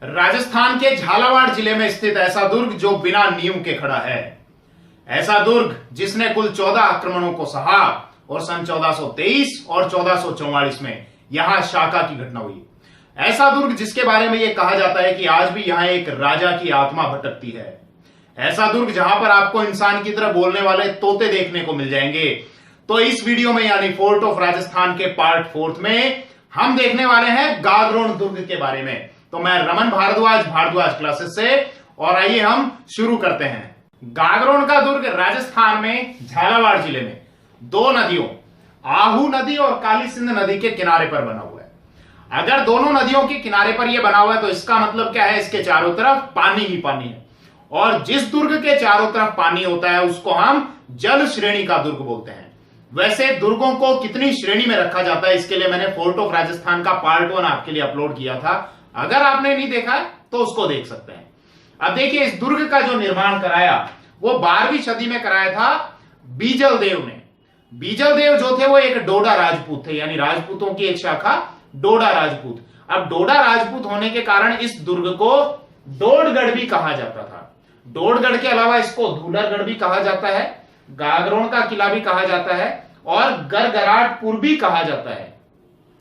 राजस्थान के झालावाड़ जिले में स्थित ऐसा दुर्ग जो बिना नींव के खड़ा है। ऐसा दुर्ग जिसने कुल 14 आक्रमणों को सहा और सन 1423 और 1444 में यहां शाका की घटना हुई। ऐसा दुर्ग जिसके बारे में यह कहा जाता है कि आज भी यहां एक राजा की आत्मा भटकती है। ऐसा दुर्ग जहां पर आपको इंसान की तरह बोलने वाले तोते देखने को मिल जाएंगे। तो इस वीडियो में यानी फोर्ट ऑफ राजस्थान के पार्ट 4 में हम देखने वाले हैं गागरोन दुर्ग के बारे में। तो मैं रमन भारद्वाज क्लासेस से, और आइए हम शुरू करते हैं। गागरोन का दुर्ग राजस्थान में झालावाड़ जिले में दो नदियों आहू नदी और काली सिंध नदी के किनारे पर बना हुआ है। अगर दोनों नदियों के किनारे पर यह बना हुआ है तो इसका मतलब क्या है, इसके चारों तरफ पानी ही पानी है। और जिस दुर्ग के चारों तरफ पानी होता है उसको हम जल श्रेणी का दुर्ग बोलते हैं। वैसे दुर्गों को कितनी श्रेणी में रखा जाता है इसके लिए मैंने फोर्ट ऑफ राजस्थान का पार्ट 1 आपके लिए अपलोड किया था। अगर आपने नहीं देखा है तो उसको देख सकते हैं। अब देखिए, इस दुर्ग का जो निर्माण कराया वो 12वीं सदी में कराया था बीजल देव ने। बीजल देव जो थे वो एक डोडा राजपूत थे, यानी राजपूतों की एक शाखा डोडा राजपूत। अब डोडा राजपूत होने के कारण इस दुर्ग को डोडगढ़ भी कहा जाता था। डोडगढ़ के अलावा इसको धूलरगढ़ भी कहा जाता है, गागरोन का किला भी कहा जाता है और गरगराटपुर भी कहा जाता है।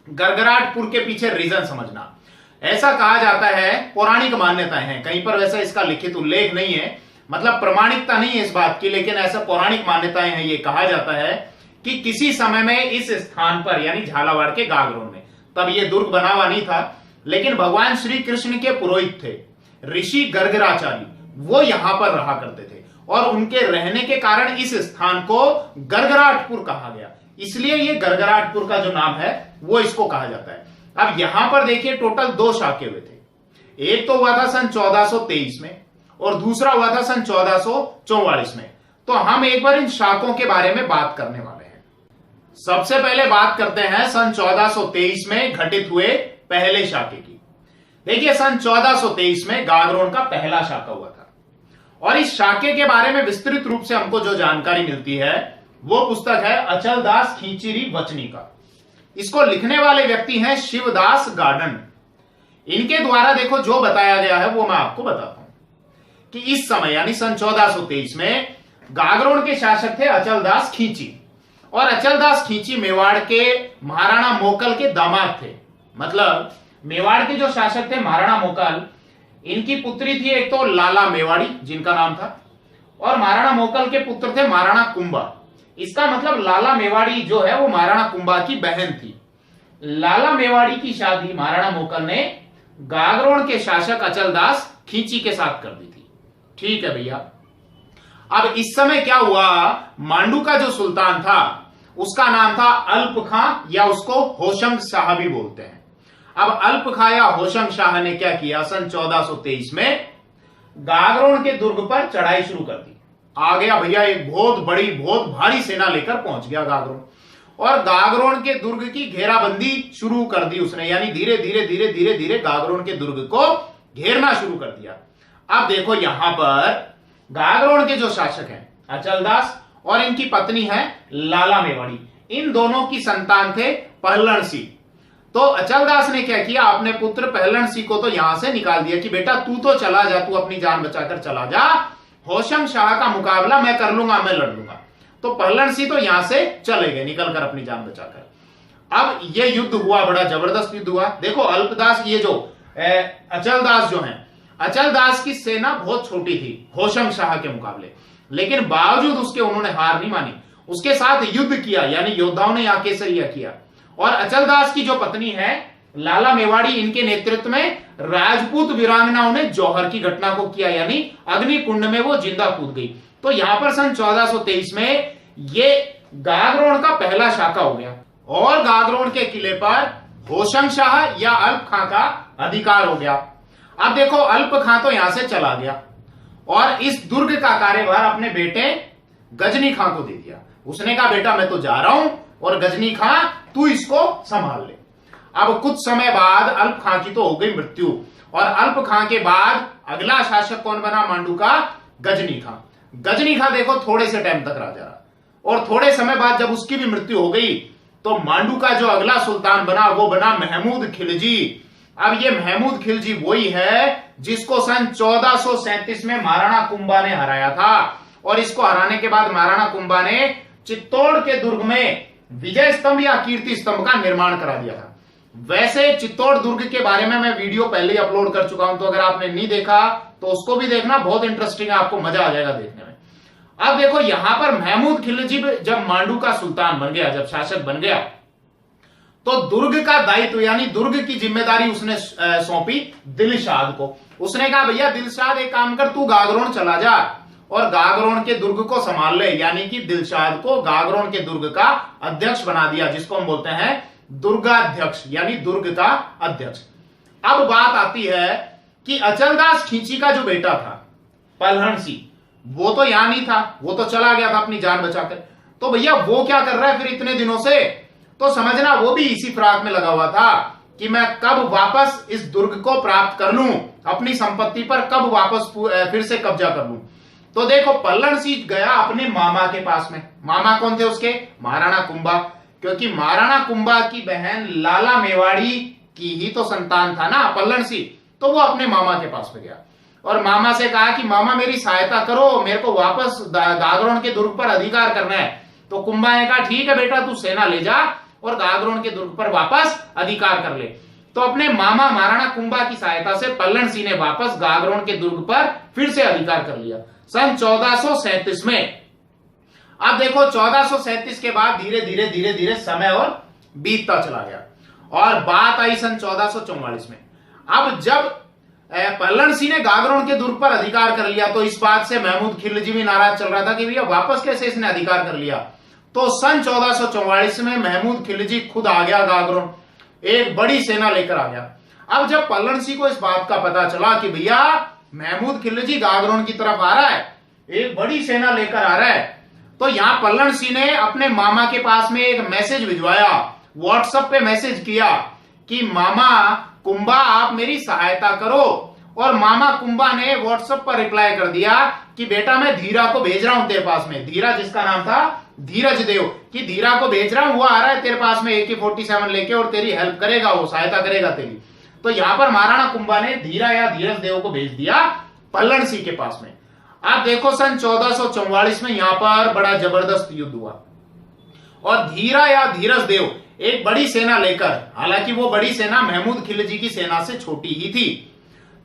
गरगराटपुर के पीछे रीजन समझना, ऐसा कहा जाता है, पौराणिक मान्यताएं हैं, कहीं पर वैसा इसका लिखित उल्लेख नहीं है, मतलब प्रमाणिकता नहीं है इस बात की, लेकिन ऐसा पौराणिक मान्यताएं हैं। ये कहा जाता है कि किसी समय में इस स्थान पर यानी झालावाड़ के गागरोन में, तब ये दुर्ग बना हुआ नहीं था, लेकिन भगवान श्री कृष्ण के पुरोहित थे ऋषि गर्गराचार्य, वो यहां पर रहा करते थे और उनके रहने के कारण इस स्थान को गरगराटपुर कहा गया। इसलिए ये गरगराटपुर का जो नाम है वो इसको कहा जाता है। अब यहां पर देखिए टोटल 2 शाखे हुए थे। एक तो हुआ था सन 1423 में और दूसरा हुआ था सन 1444 में। तो हम एक बार इन शाखों के बारे में बात करने वाले हैं। सबसे पहले बात करते हैं सन 1423 में घटित हुए पहले शाखे की। देखिए, सन 1423 में गागरोन का पहला शाखा हुआ था और इस शाखे के बारे में विस्तृत रूप से हमको जो जानकारी मिलती है वो पुस्तक है अचलदास खींचीरी वचनी का। इसको लिखने वाले व्यक्ति हैं शिवदास गार्डन। इनके द्वारा देखो जो बताया गया है वो मैं आपको बताता हूं कि इस समय यानी सन 1423 में गागरोन के शासक थे अचलदास खींची, और अचलदास खींची मेवाड़ के महाराणा मोकल के दामाद थे। मतलब मेवाड़ के जो शासक थे महाराणा मोकल, इनकी पुत्री थी एक तो लाला मेवाड़ी जिनका नाम था, और महाराणा मोकल के पुत्र थे महाराणा कुंभा। इसका मतलब लाला मेवाड़ी जो है वो महाराणा कुंभा की बहन थी। लाला मेवाड़ी की शादी महाराणा मोकल ने गागरोन के शासक अचलदास खींची के साथ कर दी थी। ठीक है भैया। अब इस समय क्या हुआ, मांडू का जो सुल्तान था उसका नाम था अल्प खां, या उसको होशंग शाह भी बोलते हैं। अब अल्प खां या होशंग शाह ने क्या किया, सन 1423 में गागरोन के दुर्ग पर चढ़ाई शुरू कर दी। आ गया भैया, एक बहुत बड़ी बहुत भारी सेना लेकर पहुंच गया गागरोन, और गागरोन के दुर्ग की घेराबंदी शुरू कर दी उसने, यानी धीरे धीरे धीरे धीरे धीरे गागरोन के दुर्ग को घेरना शुरू कर दिया। अब देखो यहां पर गागरोन के जो शासक हैं अचलदास और इनकी पत्नी है लाला मेवाड़ी, इन दोनों की संतान थे पहलण सिंह। तो अचलदास ने क्या किया, अपने पुत्र पहलण सिंह को तो यहां से निकाल दिया कि बेटा तू तो चला जा, तू अपनी जान बचाकर चला जा, होशंग शाह का मुकाबला मैं कर लूंगा, मैं लड़ लूंगा। तो पहलण सिंह तो यहां से चले गए निकलकर अपनी जान बचाकर। अब ये युद्ध हुआ, बड़ा जबरदस्त युद्ध हुआ। देखो अल्पदास, ये जो अचलदास जो हैं, अचलदास की सेना बहुत छोटी थी होशंग शाह के मुकाबले, लेकिन बावजूद उसके उन्होंने हार नहीं मानी, उसके साथ युद्ध किया, यानी योद्धाओं ने यहां केसरिया किया। और अचलदास की जो पत्नी है लाला मेवाड़ी, इनके नेतृत्व में राजपूत वीरांगनाओं ने जौहर की घटना को किया, यानी अग्नि कुंड में वो जिंदा कूद गई। तो यहां पर सन 1423 में ये गागरोन का पहला शाखा हो गया और गागरोन के किले पर होशंग शाह या अल्प खां का अधिकार हो गया। अब देखो अल्प खां तो यहां से चला गया और इस दुर्ग का कार्यभार अपने बेटे गजनी खां को दे दिया। उसने कहा बेटा मैं तो जा रहा हूं और गजनी खां तू इसको संभाल ले। अब कुछ समय बाद अल्प खां की तो हो गई मृत्यु, और अल्प खां के बाद अगला शासक कौन बना मांडू का, गजनी खां। गजनी खां देखो थोड़े से टाइम तक राजा रहा, और थोड़े समय बाद जब उसकी भी मृत्यु हो गई तो मांडू का जो अगला सुल्तान बना वो बना महमूद खिलजी। अब ये महमूद खिलजी वही है जिसको सन 1437 में महाराणा कुंभा ने हराया था, और इसको हराने के बाद महाराणा कुंभा ने चित्तौड़ के दुर्ग में विजय स्तंभ या कीर्ति स्तंभ का निर्माण करा दिया था। वैसे चित्तौड़ दुर्ग के बारे में मैं वीडियो पहले ही अपलोड कर चुका हूं, तो अगर आपने नहीं देखा तो उसको भी देखना, बहुत इंटरेस्टिंग है, आपको मजा आ जाएगा देखने में। अब देखो यहां पर महमूद खिलजी जब मांडू का सुल्तान बन गया, जब शासक बन गया, तो दुर्ग का दायित्व यानी दुर्ग की जिम्मेदारी उसने सौंपी दिलशाद को। उसने कहा भैया दिलशाद एक काम कर, तू गागरोन चला जा और गागरोन के दुर्ग को संभाल ले, यानी कि दिलशाद को गागरोन के दुर्ग का अध्यक्ष बना दिया, जिसको हम बोलते हैं दुर्गाध्यक्ष यानी दुर्ग का अध्यक्ष। अब बात आती है कि अचलदास खींची का जो बेटा था पलहन सिंह, वो तो यहां नहीं था, वो तो चला गया था अपनी जान बचाकर। तो भैया वो क्या कर रहा है फिर इतने दिनों से, तो समझना वो भी इसी फिराक में लगा हुआ था कि मैं कब वापस इस दुर्ग को प्राप्त कर लूं, अपनी संपत्ति पर कब वापस फिर से कब्जा कर लूं। तो देखो पल्लन सिंह गया अपने मामा के पास में। मामा कौन थे उसके? महाराणा कुंभा, क्योंकि महाराणा कुंभा की बहन लाला मेवाड़ी की ही तो संतान था ना पल्लन सिंह। तो वो अपने मामा के पास में गया और मामा से कहा कि मामा मेरी सहायता करो, मेरे को वापस गागरोन के दुर्ग पर अधिकार करना है। तो कुंभा ने कहा ठीक है बेटा, तू सेना ले जा और गागरोन के दुर्ग पर वापस अधिकार कर ले। तो अपने मामा महाराणा कुंभा की सहायता से पल्लन सिंह ने वापस गागरोन के दुर्ग पर फिर से अधिकार कर लिया सन 1437 में। अब देखो 1437 के बाद धीरे धीरे धीरे धीरे समय और बीतता चला गया और बात आई सन 1444 में। अब जब पल्लन सिंह ने गागरोन के दुर्ग पर अधिकार कर लिया तो इस बात से महमूद खिलजी भी नाराज चल रहा था कि भैया वापस कैसे इसने अधिकार कर लिया। तो सन 1444 में महमूद खिलजी खुद आ गया गागरोन, एक बड़ी सेना लेकर आ गया। अब जब पल्लन सिंह को इस बात का पता चला कि भैया महमूद खिलजी गागरोन की तरफ आ रहा है, एक बड़ी सेना लेकर आ रहा है, तो यहां पल्लन सिंह ने अपने मामा के पास में एक मैसेज भिजवाया, व्हाट्सएप पे मैसेज किया कि मामा कुंभा आप मेरी सहायता करो। और मामा कुंभा ने व्हाट्सएप पर रिप्लाई कर दिया कि बेटा मैं धीरा को भेज रहा हूं तेरे पास में। धीरा जिसका नाम था धीरज देव, कि धीरा को भेज रहा हूं, वो आ रहा है तेरे पास में AK-47 लेके और तेरी हेल्प करेगा, वो सहायता करेगा तेरी। तो यहां पर महाराणा कुंभा ने धीरा या धीरज देव को भेज दिया पल्लन सिंह के पास में। अब देखो सन 1444 में यहां पर बड़ा जबरदस्त युद्ध हुआ और धीरा या धीरज देव एक बड़ी सेना लेकर, हालांकि वो बड़ी सेना महमूद खिलजी की सेना से छोटी ही थी,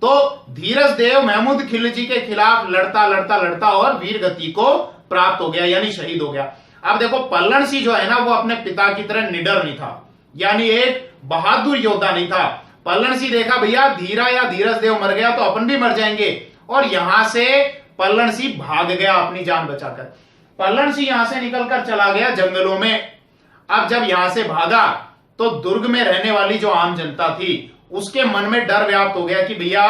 तो धीरज देव महमूद खिलजी के खिलाफ लड़ता लड़ता लड़ता और वीर गति को प्राप्त हो गया, यानी शहीद हो गया। अब देखो पल्लन सिंह जो है ना, वो अपने पिता की तरह निडर नहीं था, यानी एक बहादुर योद्धा नहीं था। पल्लन सिंह देखा भैया धीरा या धीरज देव मर गया तो अपन भी मर जाएंगे, और यहां से पल्लन सिंह भाग गया अपनी जान बचाकर। पल्लन सिंह यहां से निकलकर चला गया जंगलों में। अब जब यहां से भागा तो दुर्ग में रहने वाली जो आम जनता थी उसके मन में डर व्याप्त हो गया कि भैया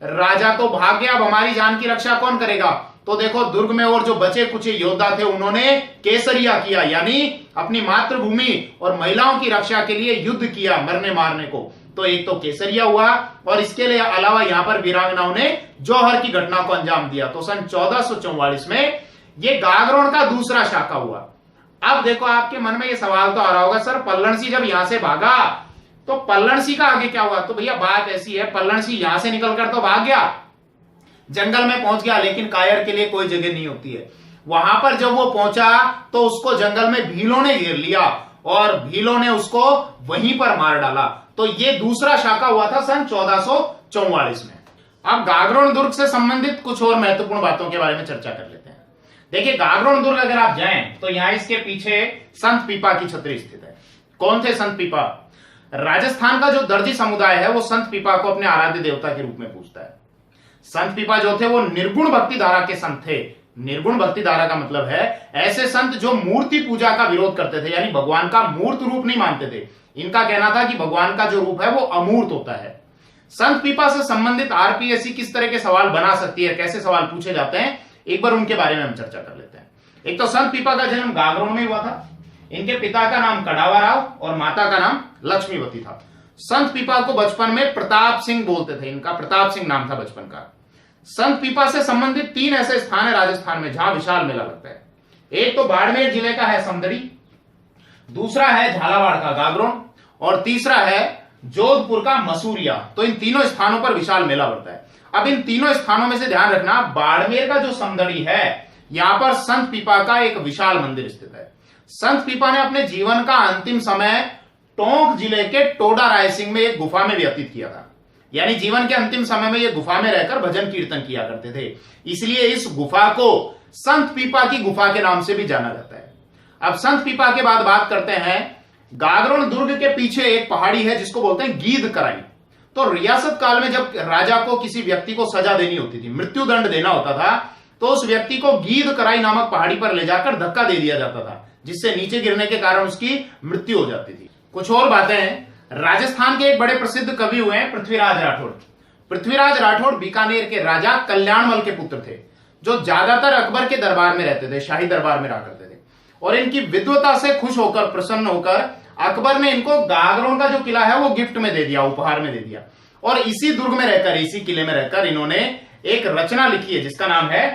राजा तो भाग गया, अब हमारी जान की रक्षा कौन करेगा। तो देखो दुर्ग में और जो बचे कुछ योद्धा थे उन्होंने केसरिया किया, यानी अपनी मातृभूमि और महिलाओं की रक्षा के लिए युद्ध किया मरने मारने को। तो एक तो केसरिया हुआ और इसके लिए अलावा यहां पर वीरांगनाओं ने जौहर की घटना को अंजाम दिया। तो सन 1444 में ये गागरोन का दूसरा शाखा हुआ। अब देखो आपके मन में ये सवाल तो आ रहा होगा, सर पल्लन सिंह जब यहां से भागा तो पल्लन सिंह का आगे क्या हुआ। तो भैया बात ऐसी है, पल्लन सिंह यहां से निकलकर तो भाग गया, जंगल में पहुंच गया, लेकिन कायर के लिए कोई जगह नहीं होती है। वहां पर जब वो पहुंचा तो उसको जंगल में भीलों ने घेर लिया और भीलों ने उसको वहीं पर मार डाला। तो ये दूसरा शाखा हुआ था सन 1444 में। अब गागरोन दुर्ग से संबंधित कुछ और महत्वपूर्ण बातों के बारे में चर्चा कर लेते हैं। देखिए गागरोन दुर्ग अगर आप जाएं तो यहां इसके पीछे संत पीपा की छतरी स्थित है। कौन थे संत पीपा? राजस्थान का जो दर्जी समुदाय है वो संत पीपा को अपने आराध्य देवता के रूप में पूजता है। संत पीपा जो थे वो निर्गुण भक्ति धारा के संत थे। निर्गुण भक्ति धारा का मतलब है ऐसे संत जो मूर्ति पूजा का विरोध करते थे, यानी भगवान का मूर्त रूप नहीं मानते थे। इनका कहना था कि भगवान का जो रूप है वो अमूर्त होता है। संत पीपा से संबंधित आरपीएससी किस तरह के सवाल बना सकती है, कैसे सवाल पूछे जाते हैं, एक बार उनके बारे में हम चर्चा कर लेते हैं। एक तो संत पीपा का जन्म गागरोन में हुआ था। इनके पिता का नाम कडावा राव और माता का नाम लक्ष्मीवती था। संत पीपा को बचपन में प्रताप सिंह बोलते थे, इनका प्रताप सिंह नाम था बचपन का। संत पीपा से संबंधित 3 ऐसे स्थान है राजस्थान में जहां विशाल मेला लगता है। एक तो बाड़मेर जिले का है समदड़ी, दूसरा है झालावाड़ का गागरोन और तीसरा है जोधपुर का मसूरिया। तो इन तीनों स्थानों पर विशाल मेला बढ़ता है। अब इन तीनों स्थानों में से ध्यान रखना, बाड़मेर का जो समदड़ी है, यहां पर संत पीपा का एक विशाल मंदिर स्थित है। संत पीपा ने अपने जीवन का अंतिम समय टोंक जिले के टोडा रायसिंह में एक गुफा में व्यतीत किया था। यानी जीवन के अंतिम समय में ये गुफा में रहकर भजन कीर्तन किया करते थे, इसलिए इस गुफा को संत पीपा की गुफा के नाम से भी जाना जाता है। अब संत पीपा के बाद बात करते हैं, गागरोन दुर्ग के पीछे एक पहाड़ी है जिसको बोलते हैं गीद कराई। तो रियासत काल में जब राजा को किसी व्यक्ति को सजा देनी होती थी, मृत्यु दंड देना होता था, तो उस व्यक्ति को गीद कराई नामक पहाड़ी पर ले जाकर धक्का दे दिया जाता था, जिससे नीचे गिरने के कारण उसकी मृत्यु हो जाती थी। कुछ और बातें हैं, राजस्थान के एक बड़े प्रसिद्ध कवि हुए हैं पृथ्वीराज राठौड़। पृथ्वीराज राठौड़ बीकानेर के राजा कल्याणमल के पुत्र थे, जो ज्यादातर अकबर के दरबार में रहते थे, शाही दरबार में रहा करते थे। और इनकी विद्वता से खुश होकर, प्रसन्न होकर अकबर ने इनको गागरोन का जो किला है वो गिफ्ट में दे दिया, उपहार में दे दिया। और इसी दुर्ग में रहकर, इसी किले में रहकर इन्होंने एक रचना लिखी है जिसका नाम है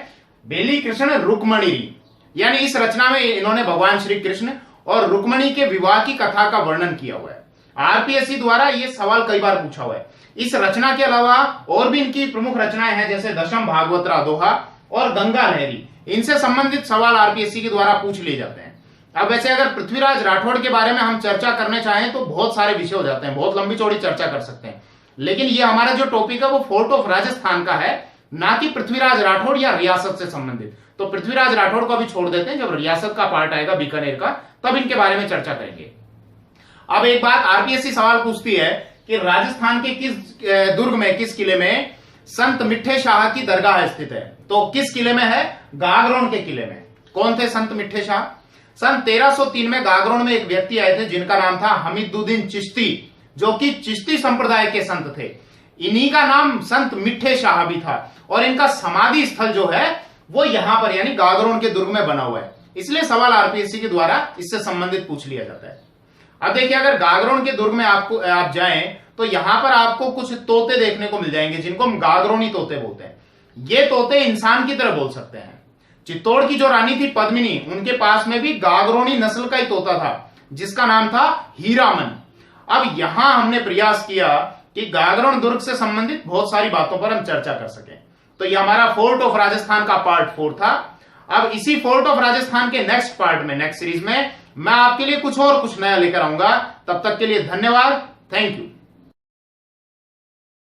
बेली कृष्ण रुक्मणी। यानी इस रचना में इन्होंने भगवान श्री कृष्ण और रुक्मणी के विवाह की कथा का वर्णन किया हुआ है। आरपीएससी द्वारा यह सवाल कई बार पूछा हुआ है। इस रचना के अलावा और भी इनकी प्रमुख रचनाएं हैं, जैसे दशम भागवतरा दोहा और गंगा लहरी। इनसे संबंधित सवाल आरपीएससी के द्वारा पूछ लिए जाते हैं। अब वैसे अगर पृथ्वीराज राठौड़ के बारे में हम चर्चा करने चाहें तो बहुत सारे विषय हो जाते हैं, बहुत लंबी चौड़ी चर्चा कर सकते हैं, लेकिन ये हमारा जो टॉपिक है वो फोर्ट ऑफ राजस्थान का है, ना कि पृथ्वीराज राठौड़ या रियासत से संबंधित। तो पृथ्वीराज राठौड़ को अभी छोड़ देते हैं, जब रियासत का पार्ट आएगा बीकानेर का तब इनके बारे में चर्चा करेंगे। अब एक बात आरपीएससी सवाल पूछती है कि राजस्थान के किस दुर्ग में, किस किले में संत मिट्ठे शाह की दरगाह स्थित है? तो किस किले में है? गागरोन के किले में। कौन थे संत मिट्ठे शाह? सन 1303 में गागरोन में एक व्यक्ति आए थे जिनका नाम था हमीदुद्दीन चिश्ती, जो कि चिश्ती संप्रदाय के संत थे। इन्हीं का नाम संत मिट्ठे शाह भी था और इनका समाधि स्थल जो है वो यहां पर यानी गागरोन के दुर्ग में बना हुआ है। इसलिए सवाल आरपीएससी के द्वारा इससे संबंधित पूछ लिया जाता है। अब देखिए, अगर गागरोन के दुर्ग में आप जाएं तो यहां पर आपको कुछ तोते देखने को मिल जाएंगे जिनको हम गागरोनी तोते बोलते हैं। ये तोते इंसान की तरह बोल सकते हैं। चित्तौड़ की जो रानी थी पद्मिनी, उनके पास में भी गागरोनी नस्ल का ही तोता था जिसका नाम था हीरामन। अब यहां हमने प्रयास किया कि गागरोन दुर्ग से संबंधित बहुत सारी बातों पर हम चर्चा कर सकें। तो ये हमारा फोर्ट ऑफ राजस्थान का पार्ट 4 था। अब इसी फोर्ट ऑफ राजस्थान के नेक्स्ट पार्ट में, नेक्स्ट सीरीज में मैं आपके लिए कुछ नया लेकर आऊंगा। तब तक के लिए धन्यवाद, थैंक यू।